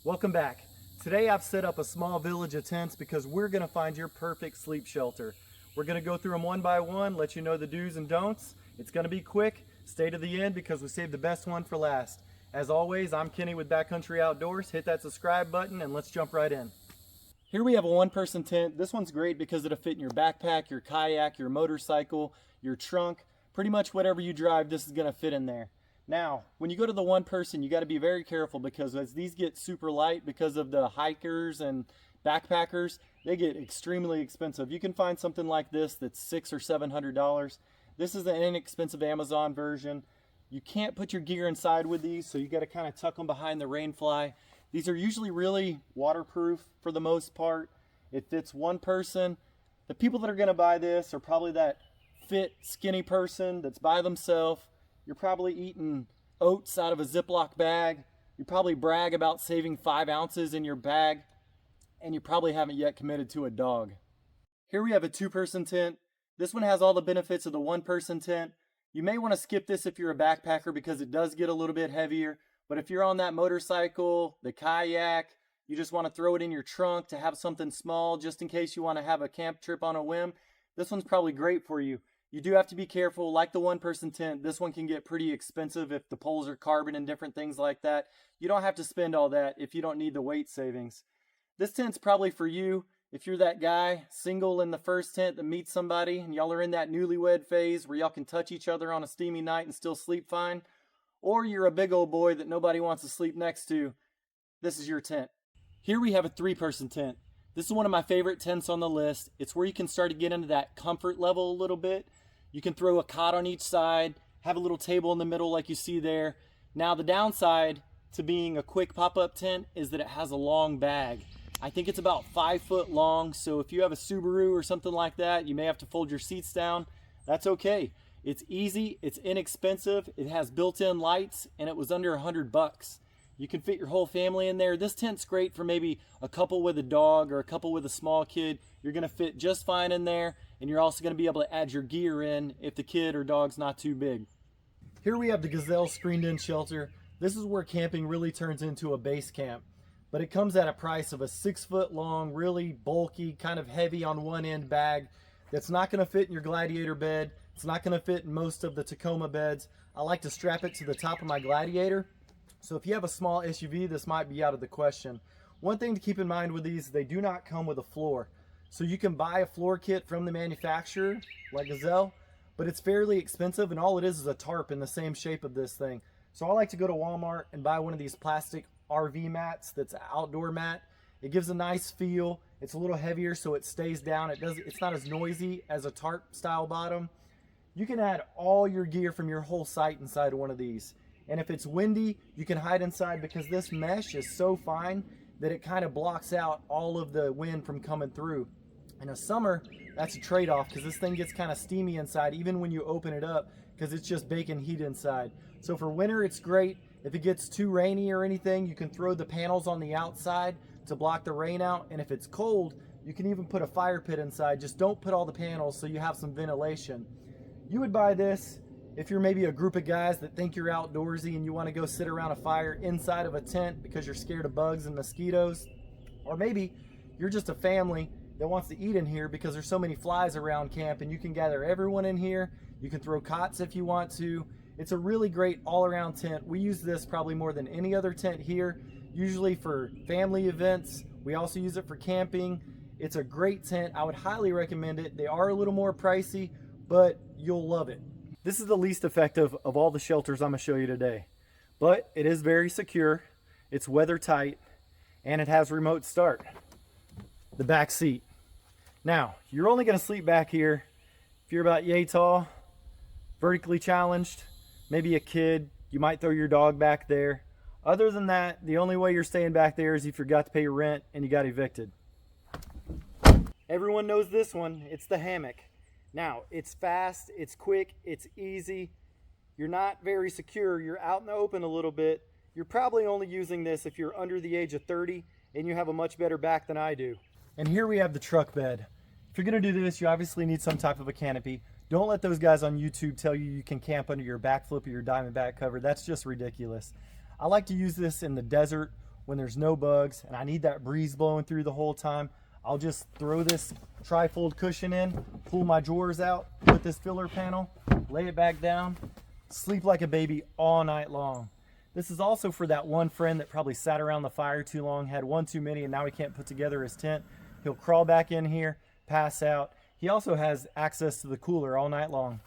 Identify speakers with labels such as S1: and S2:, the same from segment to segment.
S1: Welcome back. Today I've set up a small village of tents because we're going to find your perfect sleep shelter. We're going to go through them one by one, let you know the do's and don'ts. It's going to be quick. Stay to the end because we saved the best one for last. As always, I'm Kenny with Backcountry Outdoors. Hit that subscribe button and let's jump right in. Here we have a one-person tent. This one's great because it'll fit in your backpack, your kayak, your motorcycle, your trunk. Pretty much whatever you drive, this is going to fit in there. Now, when you go to the one person, you got to be very careful because as these get super light because of the hikers and backpackers, they get extremely expensive. You can find something like this that's $600 or $700. This is an inexpensive Amazon version. You can't put your gear inside with these, so you got to kind of tuck them behind the rainfly. These are usually really waterproof for the most part. It fits one person. The people that are going to buy this are probably that fit, skinny person that's by themselves. You're probably eating oats out of a Ziploc bag. You probably brag about saving 5 ounces in your bag, and you probably haven't yet committed to a dog. Here we have a two-person tent. This one has all the benefits of the one-person tent. You may want to skip this if you're a backpacker because it does get a little bit heavier, but if you're on that motorcycle, the kayak, you just want to throw it in your trunk to have something small just in case you want to have a camp trip on a whim, this one's probably great for you. You do have to be careful. Like the one-person tent, this one can get pretty expensive if the poles are carbon and different things like that. You don't have to spend all that if you don't need the weight savings. This tent's probably for you if you're that guy, single in the first tent that meets somebody and y'all are in that newlywed phase where y'all can touch each other on a steamy night and still sleep fine. Or you're a big old boy that nobody wants to sleep next to. This is your tent. Here we have a three-person tent. This is one of my favorite tents on the list. It's where you can start to get into that comfort level a little bit. You can throw a cot on each side, have a little table in the middle like you see there. Now the downside to being a quick pop-up tent is that it has a long bag. I think it's about 5 foot long, so if you have a Subaru or something like that, you may have to fold your seats down. That's okay. It's easy, it's inexpensive, it has built-in lights, and it was under $100. You can fit your whole family in there. This tent's great for maybe a couple with a dog or a couple with a small kid. You're going to fit just fine in there, and you're also going to be able to add your gear in if the kid or dog's not too big. Here we have the Gazelle Screen Shelter. This is where camping really turns into a base camp, but it comes at a price of a 6 foot long, really bulky, kind of heavy on one end bag that's not going to fit in your Gladiator bed. It's not going to fit in most of the Tacoma beds. I like to strap it to the top of my Gladiator. So if you have a small SUV, this might be out of the question. One thing to keep in mind with these, they do not come with a floor. So you can buy a floor kit from the manufacturer, like Gazelle, but it's fairly expensive, and all it is a tarp in the same shape of this thing. So I like to go to Walmart and buy one of these plastic RV mats that's an outdoor mat. It gives a nice feel. It's a little heavier so it stays down. It's not as noisy as a tarp style bottom. You can add all your gear from your whole site inside one of these. And if it's windy, you can hide inside because this mesh is so fine that it kind of blocks out all of the wind from coming through. In the summer, that's a trade-off because this thing gets kind of steamy inside even when you open it up because it's just baking heat inside. So for winter, it's great. If it gets too rainy or anything, you can throw the panels on the outside to block the rain out. And if it's cold, you can even put a fire pit inside. Just don't put all the panels so you have some ventilation. You would buy this if you're maybe a group of guys that think you're outdoorsy and you want to go sit around a fire inside of a tent because you're scared of bugs and mosquitoes. Or maybe you're just a family that wants to eat in here because there's so many flies around camp and you can gather everyone in here. You can throw cots if you want to. It's a really great all-around tent. We use this probably more than any other tent here, usually for family events. We also use it for camping. It's a great tent. I would highly recommend it. They are a little more pricey, but you'll love it. This is the least effective of all the shelters I'm going to show you today, but it is very secure, it's weather tight, and it has remote start. The back seat. Now, you're only going to sleep back here if you're about yay tall, vertically challenged, maybe a kid, you might throw your dog back there. Other than that, the only way you're staying back there is if you forgot to pay your rent and you got evicted. Everyone knows this one, it's the hammock. Now, it's fast, it's quick, it's easy. You're not very secure. You're out in the open a little bit. You're probably only using this if you're under the age of 30 and you have a much better back than I do. And here we have the truck bed. If you're gonna do this, you obviously need some type of a canopy. Don't let those guys on YouTube tell you you can camp under your backflip or your Diamondback cover. That's just ridiculous. I like to use this in the desert when there's no bugs and I need that breeze blowing through the whole time, I'll just throw this tri-fold cushion in, pull my drawers out, put this filler panel, lay it back down, sleep like a baby all night long. This is also for that one friend that probably sat around the fire too long, had one too many, and now he can't put together his tent. He'll crawl back in here, pass out. He also has access to the cooler all night long.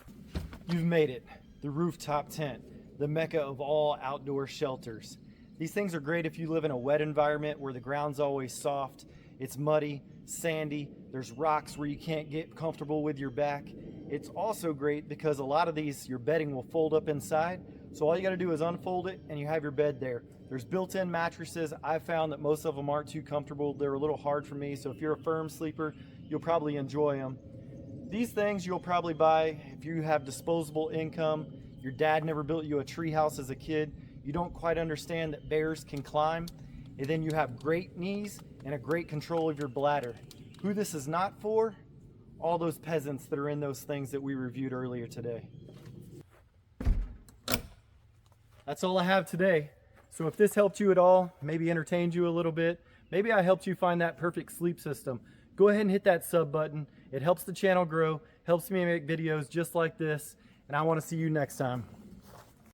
S1: You've made it. The rooftop tent, the mecca of all outdoor shelters. These things are great if you live in a wet environment where the ground's always soft, it's muddy, sandy, there's rocks where you can't get comfortable with your back. It's also great because a lot of these, your bedding will fold up inside, so all you gotta do is unfold it and you have your bed there. There's built-in mattresses. I've found that most of them aren't too comfortable. They're a little hard for me, so if you're a firm sleeper, you'll probably enjoy them. These things you'll probably buy if you have disposable income, your dad never built you a treehouse as a kid, you don't quite understand that bears can climb, and then you have great knees and a great control of your bladder. Who this is not for? All those peasants that are in those things that we reviewed earlier today. That's all I have today. So if this helped you at all, maybe entertained you a little bit, maybe I helped you find that perfect sleep system, go ahead and hit that sub button. It helps the channel grow, helps me make videos just like this, and I want to see you next time.